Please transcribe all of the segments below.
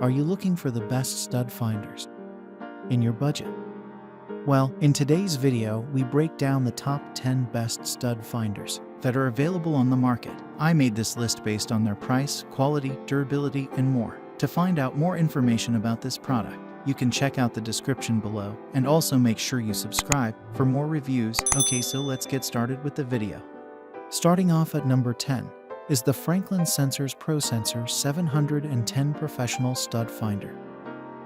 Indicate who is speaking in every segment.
Speaker 1: Are you looking for the best stud finders in your budget? Well, in today's video, we break down the top 10 best stud finders that are available on the market. I made this list based on their price, quality, durability, and more. To find out more information about this product, you can check out the description below, and also make sure you subscribe for more reviews. Okay, so let's get started with the video. Starting off at number 10 is the Franklin Sensors ProSensor 710 Professional Stud Finder.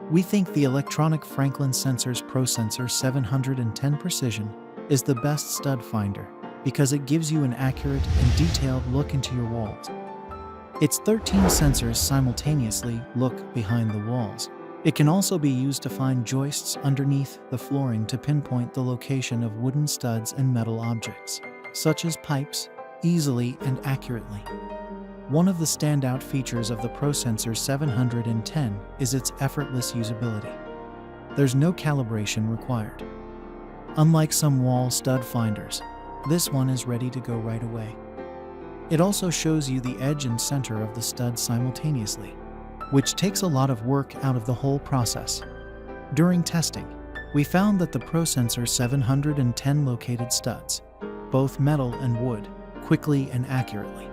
Speaker 1: We think the electronic Franklin Sensors ProSensor 710 Precision is the best stud finder because it gives you an accurate and detailed look into your walls. Its 13 sensors simultaneously look behind the walls. It can also be used to find joists underneath the flooring to pinpoint the location of wooden studs and metal objects, such as pipes, easily and accurately. One of the standout features of the ProSensor 710 is its effortless usability. There's no calibration required. Unlike some wall stud finders, this one is ready to go right away. It also shows you the edge and center of the stud simultaneously, which takes a lot of work out of the whole process. During testing, we found that the ProSensor 710 located studs, both metal and wood, quickly and accurately.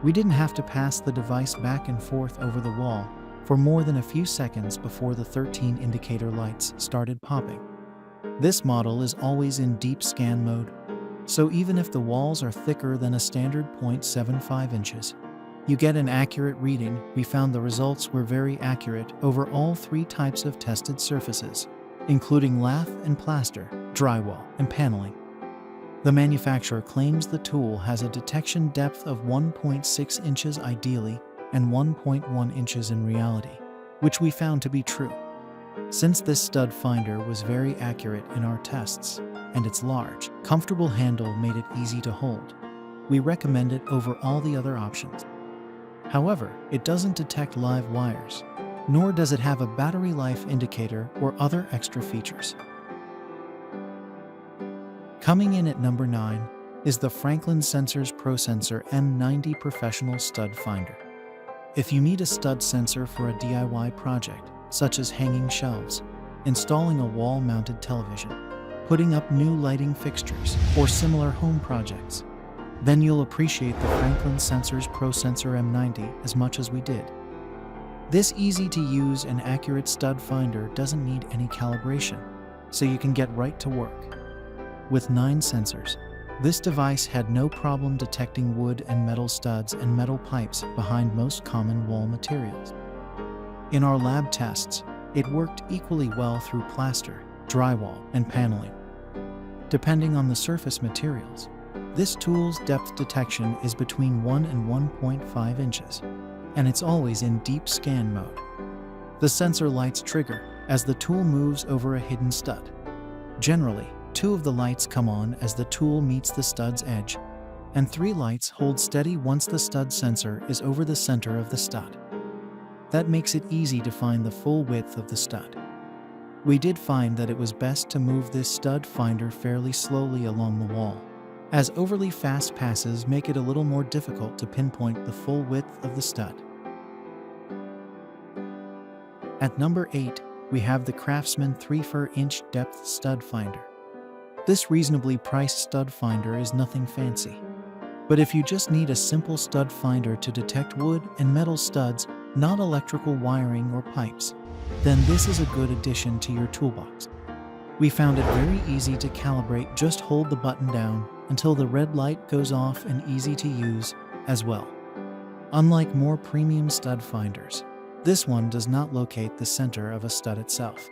Speaker 1: We didn't have to pass the device back and forth over the wall for more than a few seconds before the 13 indicator lights started popping. This model is always in deep scan mode, so even if the walls are thicker than a standard 0.75 inches, you get an accurate reading. We found the results were very accurate over all three types of tested surfaces, including lath and plaster, drywall, and paneling. The manufacturer claims the tool has a detection depth of 1.6 inches ideally and 1.1 inches in reality, which we found to be true. Since this stud finder was very accurate in our tests, and its large, comfortable handle made it easy to hold, we recommend it over all the other options. However, it doesn't detect live wires, nor does it have a battery life indicator or other extra features. Coming in at number 9 is the Franklin Sensors ProSensor M40 Professional Stud Finder. If you need a stud sensor for a DIY project, such as hanging shelves, installing a wall-mounted television, putting up new lighting fixtures, or similar home projects, then you'll appreciate the Franklin Sensors ProSensor M40 as much as we did. This easy-to-use and accurate stud finder doesn't need any calibration, so you can get right to work. With 9 sensors, this device had no problem detecting wood and metal studs and metal pipes behind most common wall materials. In our lab tests, it worked equally well through plaster, drywall, and paneling. Depending on the surface materials, this tool's depth detection is between 1 and 1.5 inches, and it's always in deep scan mode. The sensor lights trigger as the tool moves over a hidden stud. Generally, 2 of the lights come on as the tool meets the stud's edge, and 3 lights hold steady once the stud sensor is over the center of the stud. That makes it easy to find the full width of the stud. We did find that it was best to move this stud finder fairly slowly along the wall, as overly fast passes make it a little more difficult to pinpoint the full width of the stud. At number 8, we have the Craftsman 3/4-inch depth stud finder. This reasonably priced stud finder is nothing fancy. But if you just need a simple stud finder to detect wood and metal studs, not electrical wiring or pipes, then this is a good addition to your toolbox. We found it very easy to calibrate. Just hold the button down until the red light goes off, and easy to use as well. Unlike more premium stud finders, this one does not locate the center of a stud itself.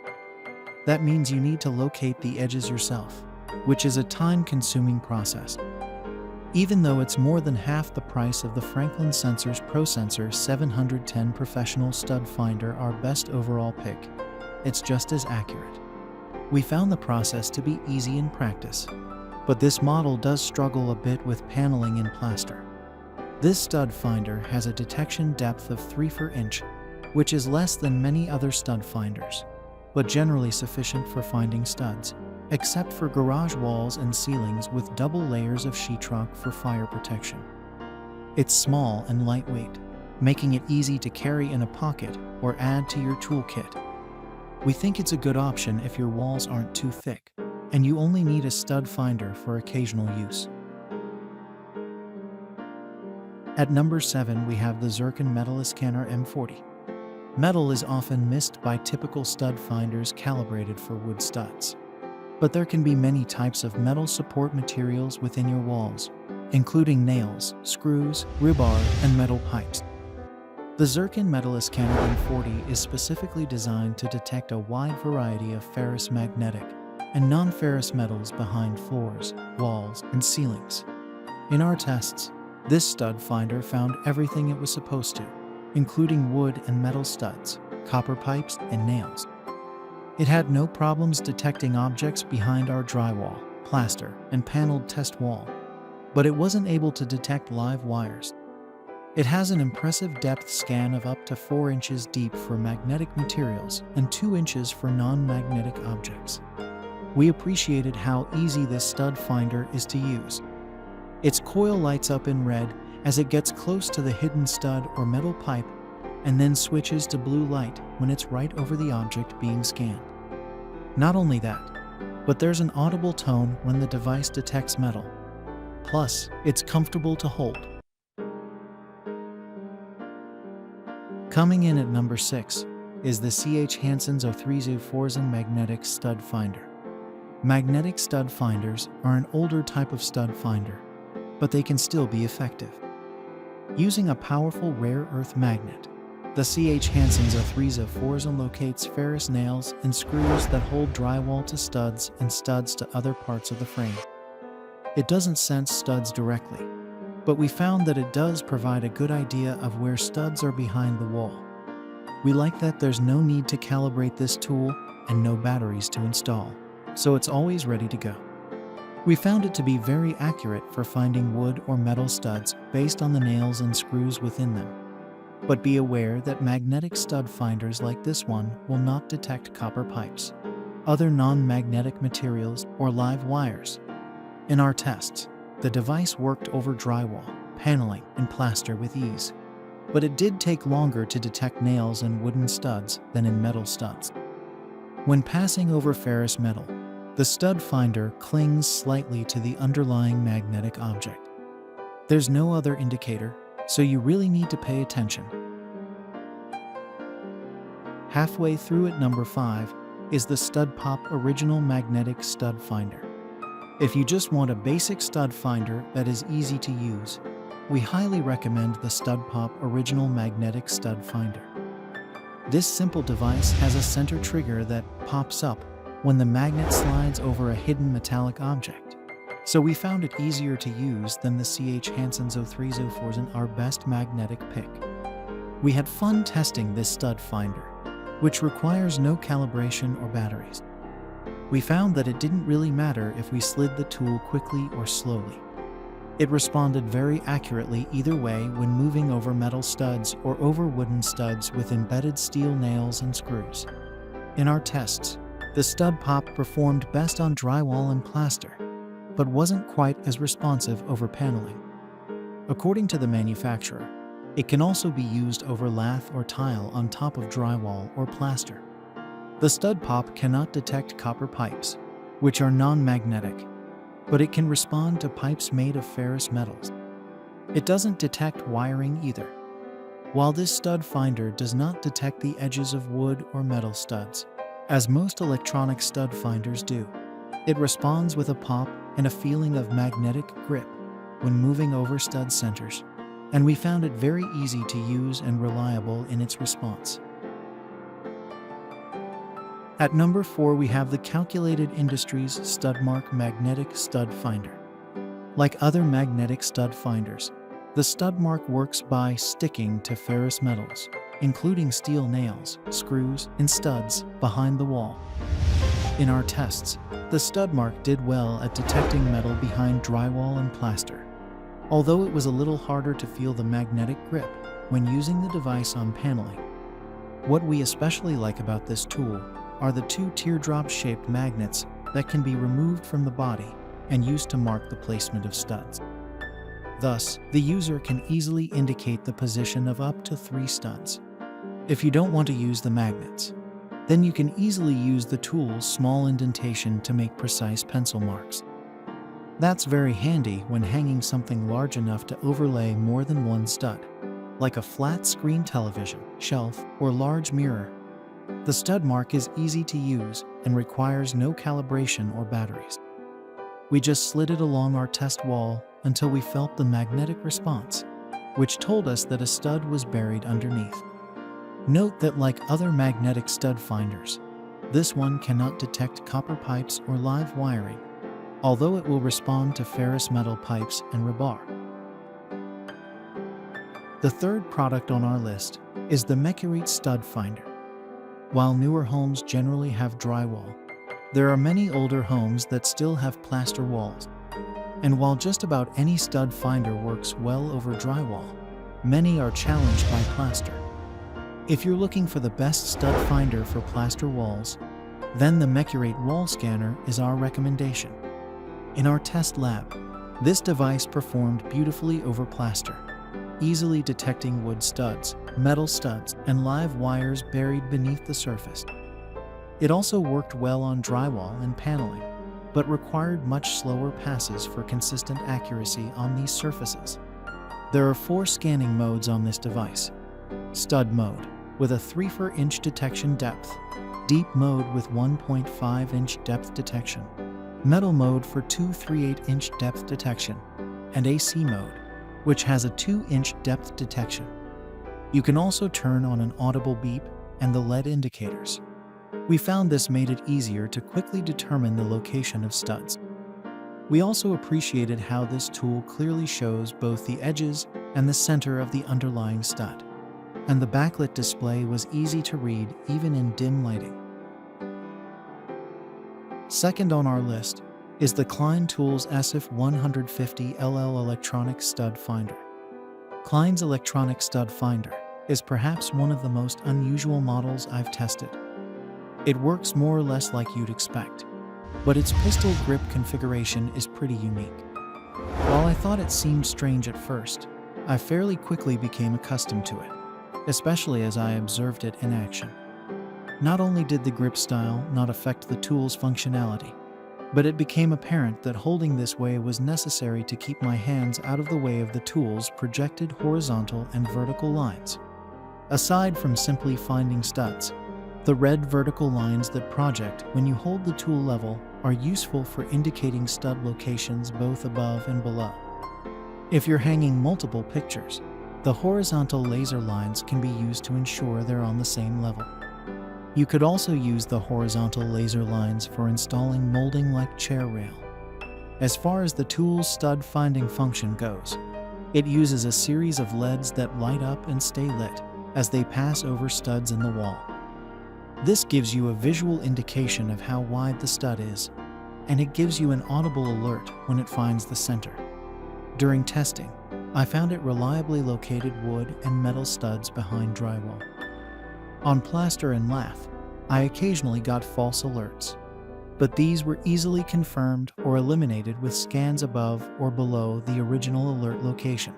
Speaker 1: That means you need to locate the edges yourself, which is a time-consuming process. Even though it's more than half the price of the Franklin Sensors ProSensor 710 Professional Stud Finder, our best overall pick, it's just as accurate. We found the process to be easy in practice, but this model does struggle a bit with paneling and plaster. This stud finder has a detection depth of 3/4 inch, which is less than many other stud finders, but generally sufficient for finding studs, except for garage walls and ceilings with double layers of sheetrock for fire protection. It's small and lightweight, making it easy to carry in a pocket or add to your toolkit. We think it's a good option if your walls aren't too thick, and you only need a stud finder for occasional use. At number 7, we have the Zircon MetalliScanner M40. Metal is often missed by typical stud finders calibrated for wood studs. But there can be many types of metal support materials within your walls, including nails, screws, rebar, and metal pipes. The Zircon MetalliScanner M40 is specifically designed to detect a wide variety of ferrous magnetic and non-ferrous metals behind floors, walls, and ceilings. In our tests, this stud finder found everything it was supposed to, including wood and metal studs, copper pipes, and nails. It had no problems detecting objects behind our drywall, plaster, and paneled test wall, but it wasn't able to detect live wires. It has an impressive depth scan of up to 4 inches deep for magnetic materials and 2 inches for non-magnetic objects. We appreciated how easy this stud finder is to use. Its coil lights up in red as it gets close to the hidden stud or metal pipe, and then switches to blue light when it's right over the object being scanned. Not only that, but there's an audible tone when the device detects metal. Plus, it's comfortable to hold. Coming in at number 6 is the Hanson's 0304 Magnetic Stud Finder. Magnetic stud finders are an older type of stud finder, but they can still be effective. Using a powerful rare earth magnet, the Hanson's 0304 locates ferrous nails and screws that hold drywall to studs and studs to other parts of the frame. It doesn't sense studs directly, but we found that it does provide a good idea of where studs are behind the wall. We like that there's no need to calibrate this tool and no batteries to install, so it's always ready to go. We found it to be very accurate for finding wood or metal studs based on the nails and screws within them. But be aware that magnetic stud finders like this one will not detect copper pipes, other non-magnetic materials, or live wires. In our tests, the device worked over drywall, paneling, and plaster with ease, but it did take longer to detect nails and wooden studs than in metal studs. When passing over ferrous metal, the stud finder clings slightly to the underlying magnetic object. There's no other indicator, so you really need to pay attention. Halfway through at number 5 is the StudPop Original Magnetic Stud Finder. If you just want a basic stud finder that is easy to use, we highly recommend the StudPop Original Magnetic Stud Finder. This simple device has a center trigger that pops up when the magnet slides over a hidden metallic object, so we found it easier to use than the Hanson's 0304 our best magnetic pick. We had fun testing this stud finder, which requires no calibration or batteries. We found that it didn't really matter if we slid the tool quickly or slowly. It responded very accurately either way when moving over metal studs or over wooden studs with embedded steel nails and screws. In our tests, the StudPop performed best on drywall and plaster, but wasn't quite as responsive over paneling. According to the manufacturer, it can also be used over lath or tile on top of drywall or plaster. The StudPop cannot detect copper pipes, which are non-magnetic, but it can respond to pipes made of ferrous metals. It doesn't detect wiring either. While this stud finder does not detect the edges of wood or metal studs, as most electronic stud finders do, it responds with a pop and a feeling of magnetic grip when moving over stud centers, and we found it very easy to use and reliable in its response. At number 4, we have the Calculated Industries StudMark Magnetic Stud Finder. Like other magnetic stud finders, the StudMark works by sticking to ferrous metals, including steel nails, screws, and studs behind the wall. In our tests, the StudMark did well at detecting metal behind drywall and plaster, although it was a little harder to feel the magnetic grip when using the device on paneling. What we especially like about this tool are the 2 teardrop-shaped magnets that can be removed from the body and used to mark the placement of studs. Thus, the user can easily indicate the position of up to 3 studs. If you don't want to use the magnets, then you can easily use the tool's small indentation to make precise pencil marks. That's very handy when hanging something large enough to overlay more than one stud, like a flat-screen television, shelf, or large mirror. The StudMark is easy to use and requires no calibration or batteries. We just slid it along our test wall until we felt the magnetic response, which told us that a stud was buried underneath. Note that like other magnetic stud finders, this one cannot detect copper pipes or live wiring, although it will respond to ferrous metal pipes and rebar. The third product on our list is the Mecurate stud finder. While newer homes generally have drywall, there are many older homes that still have plaster walls. And while just about any stud finder works well over drywall, many are challenged by plaster. If you're looking for the best stud finder for plaster walls, then the Mecurate wall scanner is our recommendation. In our test lab, this device performed beautifully over plaster, easily detecting wood studs, metal studs, and live wires buried beneath the surface. It also worked well on drywall and paneling, but required much slower passes for consistent accuracy on these surfaces. There are 4 scanning modes on this device. Stud mode, with a 3/4-inch detection depth, deep mode with 1.5-inch depth detection, metal mode for 2 3/8-inch depth detection, and AC mode, which has a 2-inch depth detection. You can also turn on an audible beep and the LED indicators. We found this made it easier to quickly determine the location of studs. We also appreciated how this tool clearly shows both the edges and the center of the underlying stud, and the backlit display was easy to read even in dim lighting. Second on our list is the Klein Tools SF150LL Electronic Stud Finder. Klein's electronic stud finder is perhaps one of the most unusual models I've tested. It works more or less like you'd expect, but its pistol grip configuration is pretty unique. While I thought it seemed strange at first, I fairly quickly became accustomed to it, especially as I observed it in action. Not only did the grip style not affect the tool's functionality, but it became apparent that holding this way was necessary to keep my hands out of the way of the tool's projected horizontal and vertical lines. Aside from simply finding studs, the red vertical lines that project when you hold the tool level are useful for indicating stud locations both above and below. If you're hanging multiple pictures, the horizontal laser lines can be used to ensure they're on the same level. You could also use the horizontal laser lines for installing molding like chair rail. As far as the tool's stud finding function goes, it uses a series of LEDs that light up and stay lit as they pass over studs in the wall. This gives you a visual indication of how wide the stud is, and it gives you an audible alert when it finds the center. During testing, I found it reliably located wood and metal studs behind drywall. On plaster and lath, I occasionally got false alerts, but these were easily confirmed or eliminated with scans above or below the original alert location.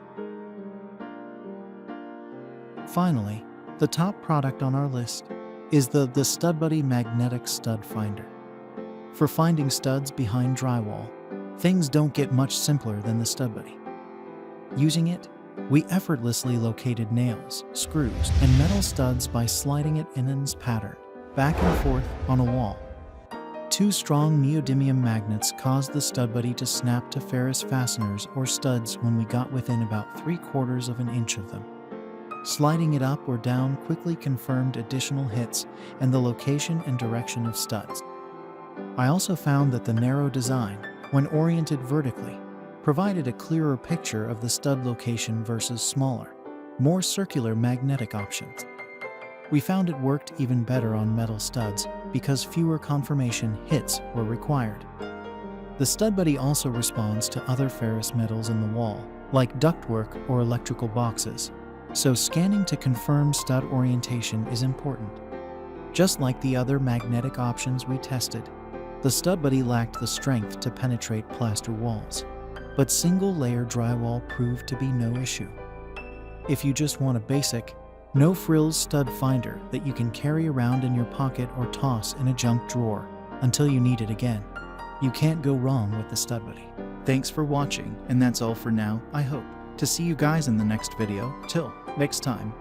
Speaker 1: Finally, the top product on our list is the StudBuddy Magnetic Stud Finder. For finding studs behind drywall, things don't get much simpler than the StudBuddy. Using it, we effortlessly located nails, screws, and metal studs by sliding it in an pattern, back and forth on a wall. 2 strong neodymium magnets caused the StudBuddy to snap to ferrous fasteners or studs when we got within about 3/4 of an inch of them. Sliding it up or down quickly confirmed additional hits and the location and direction of studs. I also found that the narrow design, when oriented vertically, provided a clearer picture of the stud location versus smaller, more circular magnetic options. We found it worked even better on metal studs because fewer confirmation hits were required. The StudBuddy also responds to other ferrous metals in the wall, like ductwork or electrical boxes, so scanning to confirm stud orientation is important. Just like the other magnetic options we tested, the StudBuddy lacked the strength to penetrate plaster walls. but single-layer drywall proved to be no issue. If you just want a basic, no-frills stud finder that you can carry around in your pocket or toss in a junk drawer until you need it again, you can't go wrong with the StudBuddy. Thanks for watching, and that's all for now. I hope to see you guys in the next video. Till next time.